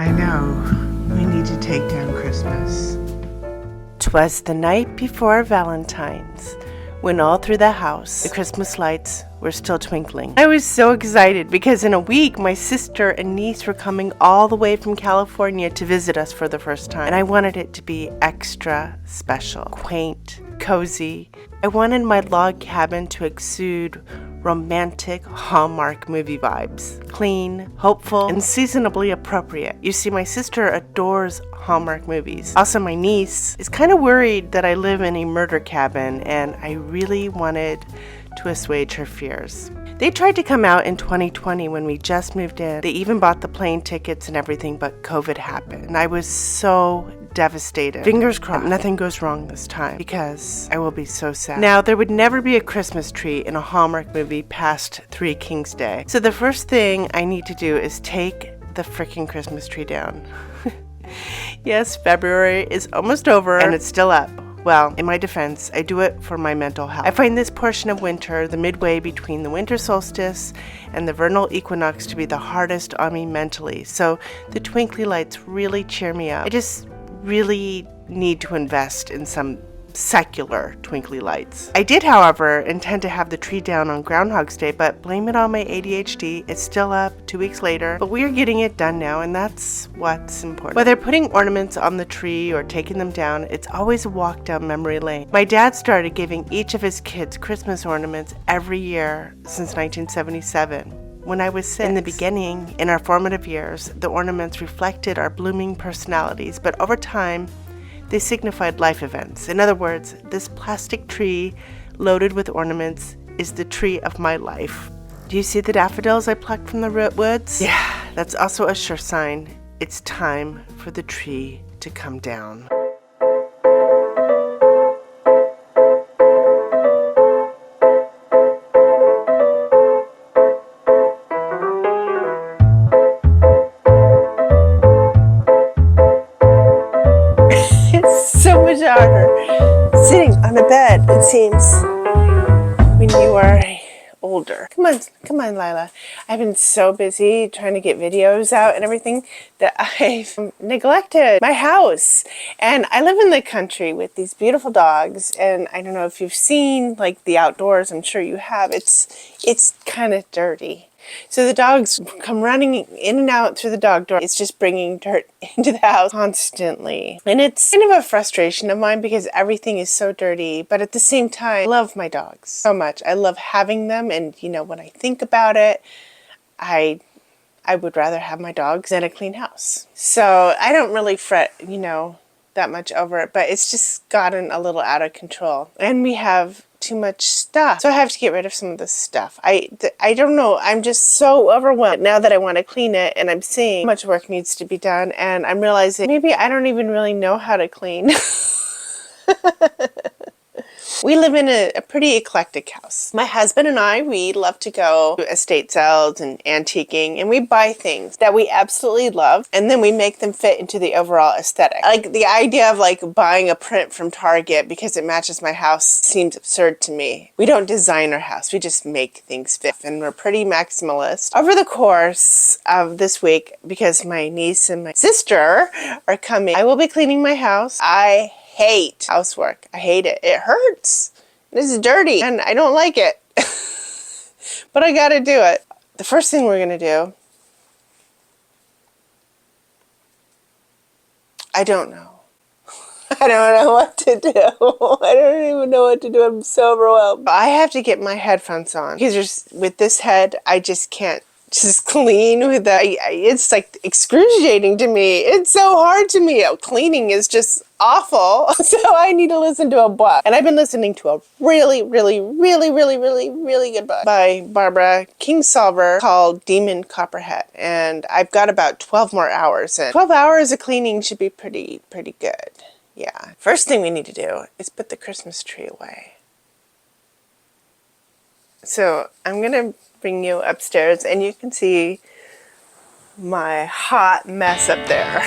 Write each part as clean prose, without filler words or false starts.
I know. We need to take down Christmas. 'Twas the night before Valentine's, when all through the house the Christmas lights were still twinkling. I was so excited because in a week my sister and niece were coming all the way from California to visit us for the first time. And I wanted it to be extra special, quaint, cozy. I wanted my log cabin to exude romantic Hallmark movie vibes. Clean, hopeful, and seasonably appropriate. You see, my sister adores Hallmark movies. Also, my niece is kind of worried that I live in a murder cabin, and I really wanted to assuage her fears. They tried to come out in 2020 when we just moved in. They even bought the plane tickets and everything, but COVID happened. And I was so devastated. Fingers crossed nothing goes wrong this time, because I will be so sad. Now, there would never be a Christmas tree in a Hallmark movie past Three Kings Day. So the first thing I need to do is take the freaking Christmas tree down. Yes, February is almost over and it's still up. Well, in my defense, I do it for my mental health. I find this portion of winter, the midway between the winter solstice and the vernal equinox, to be the hardest on me mentally. So the twinkly lights really cheer me up. I just really need to invest in some secular twinkly lights. I did, however, intend to have the tree down on Groundhog's Day, but blame it on my ADHD. It's still up 2 weeks later, but we are getting it done now, and that's what's important. Whether putting ornaments on the tree or taking them down, it's always a walk down memory lane. My dad started giving each of his kids Christmas ornaments every year since 1977. When I was 6. In the beginning, in our formative years, the ornaments reflected our blooming personalities, but over time, they signified life events. In other words, this plastic tree loaded with ornaments is the tree of my life. Do you see the daffodils I plucked from the woods? Yeah, that's also a sure sign. It's time for the tree to come down. So much harder sitting on a bed, it seems, when you are older. Come on, Lila. I've been so busy trying to get videos out and everything that I've neglected my house. And I live in the country with these beautiful dogs, and I don't know if you've seen like the outdoors. I'm sure you have. It's kind of dirty. So the dogs come running in and out through the dog door. It's just bringing dirt into the house constantly. And it's kind of a frustration of mine because everything is so dirty. But at the same time, I love my dogs so much. I love having them. And, when I think about it, I would rather have my dogs than a clean house. So I don't really fret, that much over it. But it's just gotten a little out of control. And we have too much stuff. So I have to get rid of some of this stuff. I don't know. I'm just so overwhelmed now that I want to clean it, and I'm seeing how much work needs to be done, and I'm realizing maybe I don't even really know how to clean. We live in a pretty eclectic house. My husband and I, we love to go to estate sales and antiquing, and we buy things that we absolutely love, and then we make them fit into the overall aesthetic. Like the idea of buying a print from Target because it matches my house seems absurd to me. We don't design our house, we just make things fit, and we're pretty maximalist. Over the course of this week, because my niece and my sister are coming, I will be cleaning my house. I hate housework. I hate it. It hurts. This is dirty and I don't like it. But I gotta do it. The first thing we're gonna do, I don't know. I don't know what to do. I don't even know what to do. I'm so overwhelmed. I have to get my headphones on because with this head, I just can't just clean with that. It's like excruciating to me. It's so hard to me. Cleaning is just awful. So I need to listen to a book. And I've been listening to a really, really, really, really, really, really good book by Barbara Kingsolver called Demon Copperhead. And I've got about 12 more hours in. 12 hours of cleaning should be pretty good. Yeah. First thing we need to do is put the Christmas tree away. So I'm going to bring you upstairs and you can see my hot mess up there.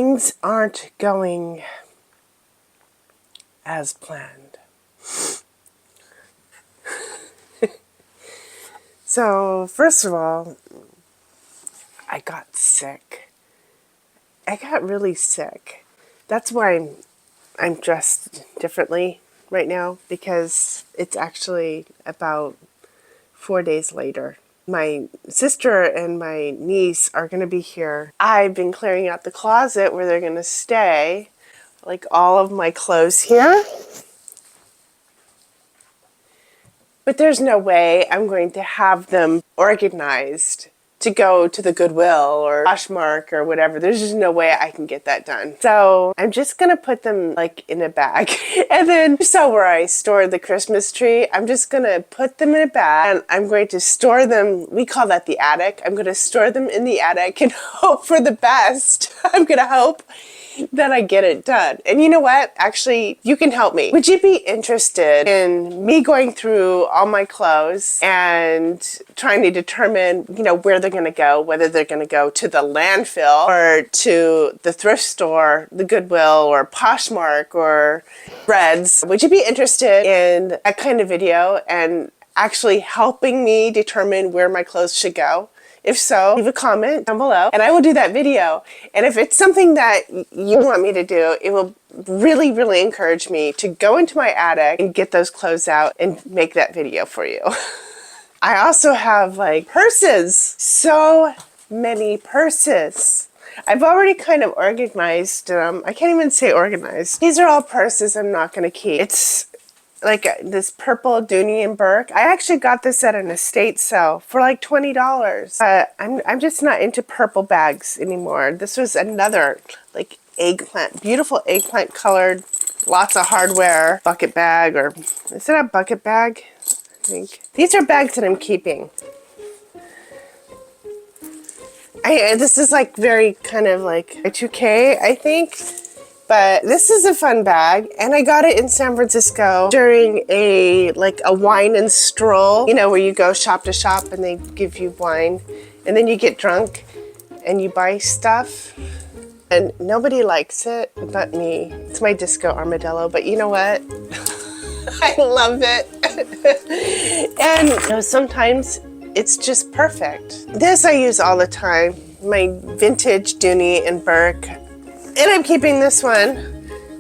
things aren't going as planned. So, first of all, I got sick. I got really sick. That's why I'm dressed differently right now, because it's actually about 4 days later. My sister and my niece are going to be here. I've been clearing out the closet where they're going to stay, like all of my clothes here. But there's no way I'm going to have them organized to go to the Goodwill or Poshmark or whatever. There's just no way I can get that done. So I'm just going to put them like in a bag. And then, so where I store the Christmas tree, I'm just going to put them in a bag and I'm going to store them. We call that the attic. I'm going to store them in the attic and hope for the best. I'm going to hope that I get it done. And you know what? Actually, you can help me. Would you be interested in me going through all my clothes and trying to determine, where they're going to go, whether they're going to go to the landfill or to the thrift store, the Goodwill or Poshmark or Reds? Would you be interested in that kind of video and actually helping me determine where my clothes should go? If so, leave a comment down below and I will do that video. And if it's something that you want me to do, it will really, really encourage me to go into my attic and get those clothes out and make that video for you. I also have purses. So many purses. I've already kind of organized them. I can't even say organized. These are all purses I'm not going to keep. It's like this purple Dooney & Bourke. I actually got this at an estate sale for like $20. I'm just not into purple bags anymore. This was another like eggplant, beautiful eggplant colored, lots of hardware bucket bag, or is it a bucket bag? I think. These are bags that I'm keeping. This is like very kind of like a 2K, I think. But this is a fun bag, and I got it in San Francisco during a wine and stroll, where you go shop to shop and they give you wine, and then you get drunk and you buy stuff, and nobody likes it but me. It's my disco armadillo, but you know what? I love it. And sometimes it's just perfect. This I use all the time, my vintage Dooney & Bourke. And I'm keeping this one,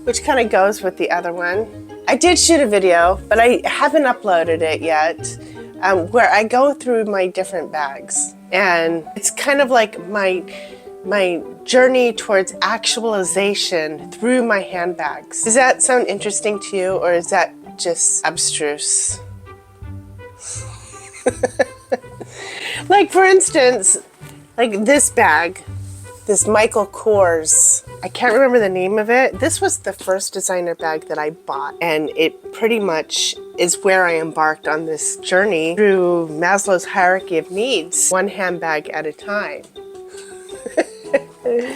which kind of goes with the other one. I did shoot a video, but I haven't uploaded it yet, where I go through my different bags. And it's kind of like my journey towards actualization through my handbags. Does that sound interesting to you, or is that just abstruse? Like, for instance, like this bag, this Michael Kors. I can't remember the name of it. This was the first designer bag that I bought, and it pretty much is where I embarked on this journey through Maslow's hierarchy of needs, one handbag at a time.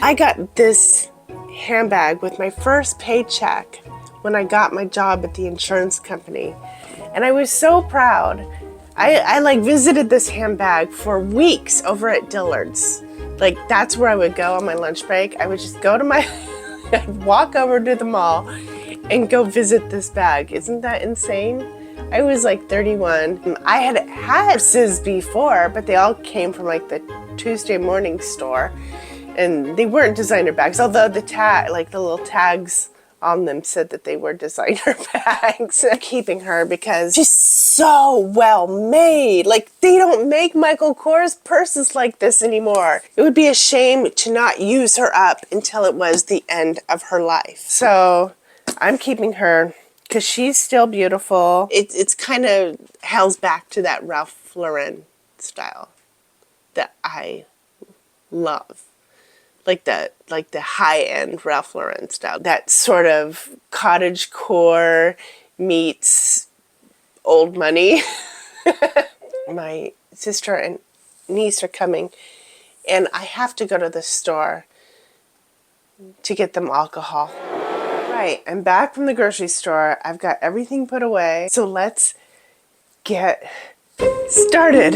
I got this handbag with my first paycheck when I got my job at the insurance company, and I was so proud. I visited this handbag for weeks over at Dillard's. Like, that's where I would go on my lunch break. I would just go to I'd walk over to the mall and go visit this bag. Isn't that insane? I was like 31. I had purses before, but they all came from like the Tuesday Morning store. And they weren't designer bags, although the little tags on them said that they were designer bags. I'm keeping her because she's so well made. Like, they don't make Michael Kors purses like this anymore. It would be a shame to not use her up until it was the end of her life. So I'm keeping her because she's still beautiful. It's kind of hails back to that Ralph Lauren style that I love. Like the high-end Ralph Lauren style. That sort of cottagecore meets old money. My sister and niece are coming, and I have to go to the store to get them alcohol. Right, I'm back from the grocery store. I've got everything put away. So let's get started.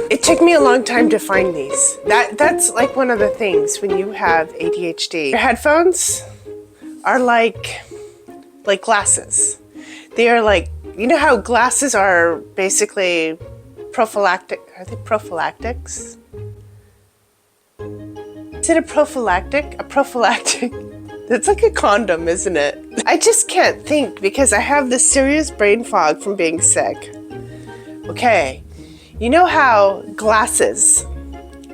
It took me a long time to find these. That's like one of the things when you have ADHD. Your headphones are like glasses. They are like, you know how glasses are basically prophylactic. Are they prophylactics? Is it a prophylactic? A prophylactic? It's like a condom, isn't it? I just can't think because I have this serious brain fog from being sick. Okay, you know how glasses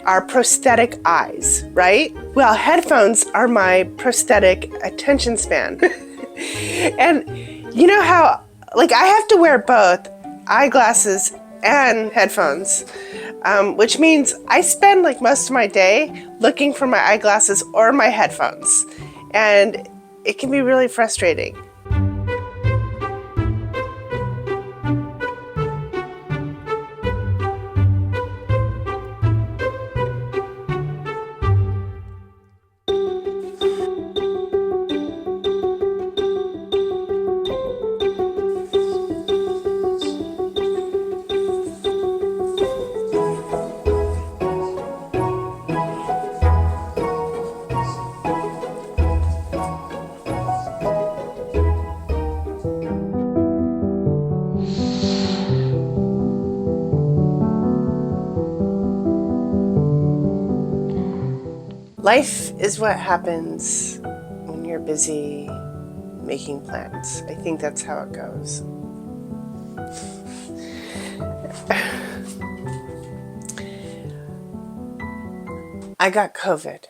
are prosthetic eyes, right? Well, headphones are my prosthetic attention span. And you know how, like, I have to wear both eyeglasses and headphones, which means I spend like most of my day looking for my eyeglasses or my headphones. And it can be really frustrating. Life is what happens when you're busy making plans. I think that's how it goes. I got COVID.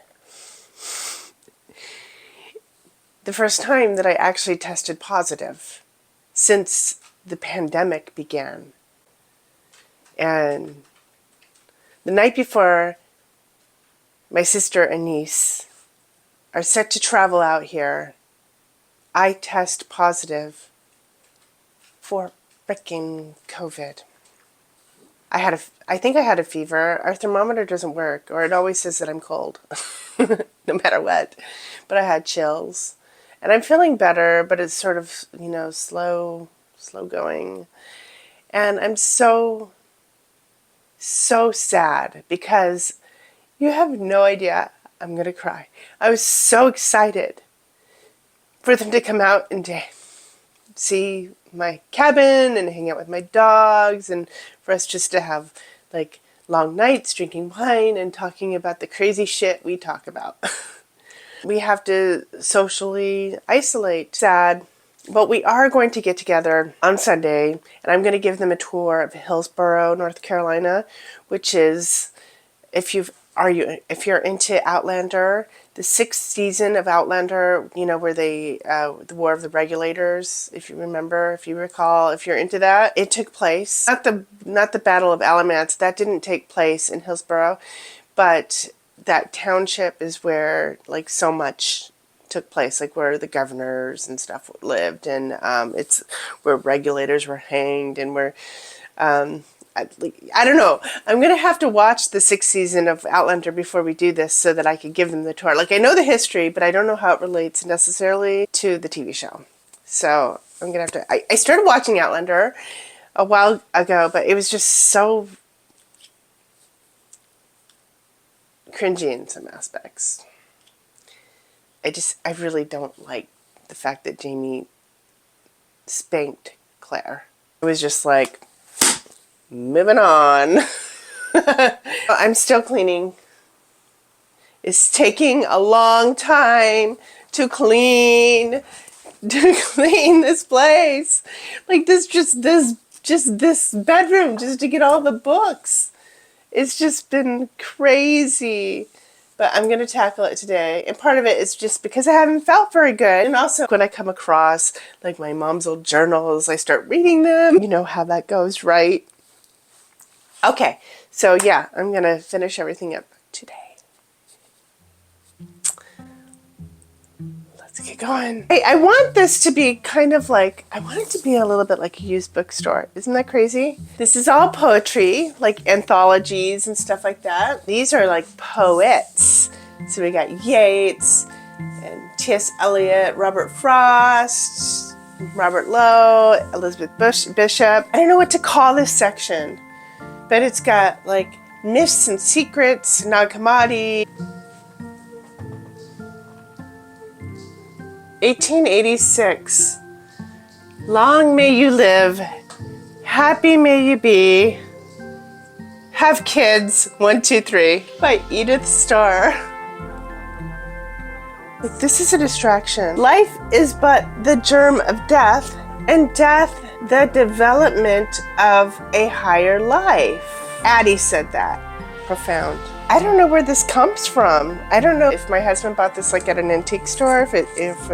The first time that I actually tested positive since the pandemic began. And the night before, my sister and niece are set to travel out here, I test positive for frickin' COVID. I think I had a fever. Our thermometer doesn't work, or it always says that I'm cold, no matter what. But I had chills. And I'm feeling better, but it's sort of, slow going. And I'm so sad because you have no idea. I'm going to cry. I was so excited for them to come out and to see my cabin and hang out with my dogs, and for us just to have like long nights drinking wine and talking about the crazy shit we talk about. We have to socially isolate. Sad. But we are going to get together on Sunday, and I'm going to give them a tour of Hillsborough, North Carolina, which is, if you're into Outlander, the 6th season of Outlander, where they, the War of the Regulators, if you recall, if you're into that, it took place, not the Battle of Alamance, that didn't take place in Hillsborough, but that township is where, like, so much took place, like where the governors and stuff lived, and it's where regulators were hanged, and where, I don't know. I'm going to have to watch the 6th season of Outlander before we do this so that I can give them the tour. Like, I know the history, but I don't know how it relates necessarily to the TV show. So I'm going to have to... I started watching Outlander a while ago, but it was just so cringy in some aspects. I really don't like the fact that Jamie spanked Claire. It was just like... Moving on. I'm still cleaning. It's taking a long time to clean this place. Like this bedroom, just to get all the books. It's just been crazy. But I'm going to tackle it today. And part of it is just because I haven't felt very good. And also when I come across like my mom's old journals, I start reading them. You know how that goes, right? Okay, so yeah, I'm going to finish everything up today. Let's get going. Hey, I want this to be kind of like, I want it to be a little bit like a used bookstore. Isn't that crazy? This is all poetry, like anthologies and stuff like that. These are like poets. So we got Yeats and T.S. Eliot, Robert Frost, Robert Lowe, Elizabeth Bishop. I don't know what to call this section. But it's got like Myths and Secrets, Nag Hammadi. 1886. Long may you live, happy may you be, have kids, 1, 2, 3, by Edith Starr. This is a distraction. Life is but the germ of death, and death the development of a higher life. Addie said that. Profound. I don't know where this comes from. I don't know if my husband bought this like at an antique store, if it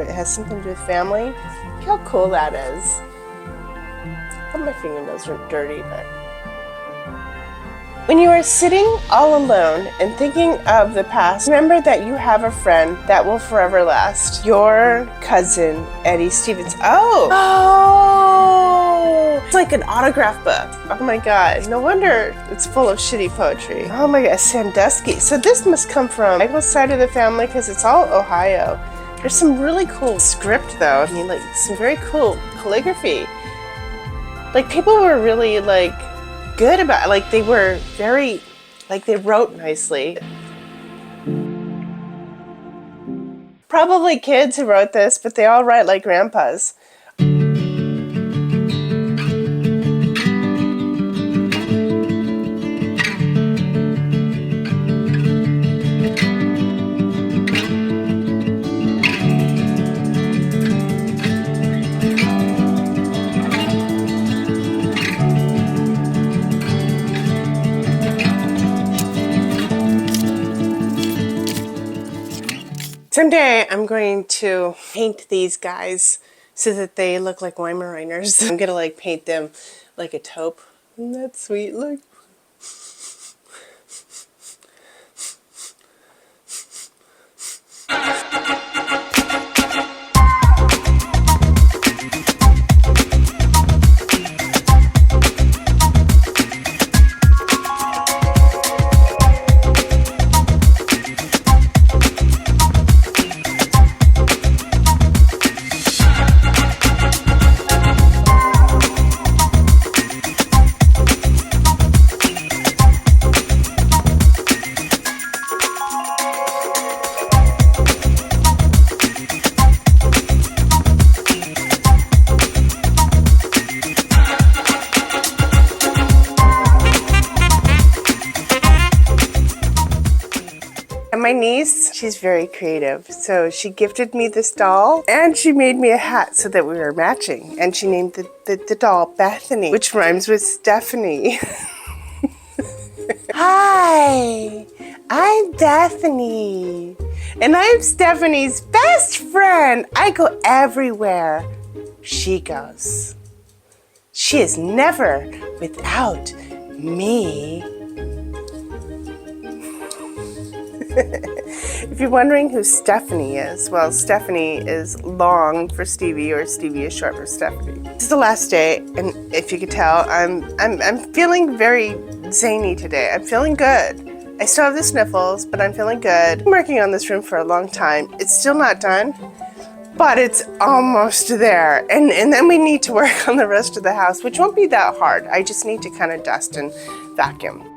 has something to do with family. Look how cool that is. But my fingernails are dirty, but... When you are sitting all alone and thinking of the past, remember that you have a friend that will forever last. Your cousin, Eddie Stevens. Oh! It's like an autograph book. Oh my God. No wonder it's full of shitty poetry. Oh my God, Sandusky. So this must come from Michael's side of the family because it's all Ohio. There's some really cool script though. I mean, like some very cool calligraphy. Like people were really like good about it. Like they were very, like they wrote nicely. Probably kids who wrote this, but they all write like grandpas. Someday I'm going to paint these guys so that they look like Weimaraners. I'm gonna like paint them like a taupe. Isn't that sweet? Look. And my niece, she's very creative. So she gifted me this doll and she made me a hat so that we were matching. And she named the doll Bethany, which rhymes with Stephanie. Hi, I'm Bethany. And I'm Stephanie's best friend. I go everywhere she goes. She is never without me. If you're wondering who Stephanie is, well, Stephanie is long for Stevie, or Stevie is short for Stephanie. This is the last day, and if you could tell, I'm feeling very zany today. I'm feeling good. I still have the sniffles, but I'm feeling good. I'm working on this room for a long time. It's still not done, but it's almost there. And then we need to work on the rest of the house, which won't be that hard. I just need to kind of dust and vacuum.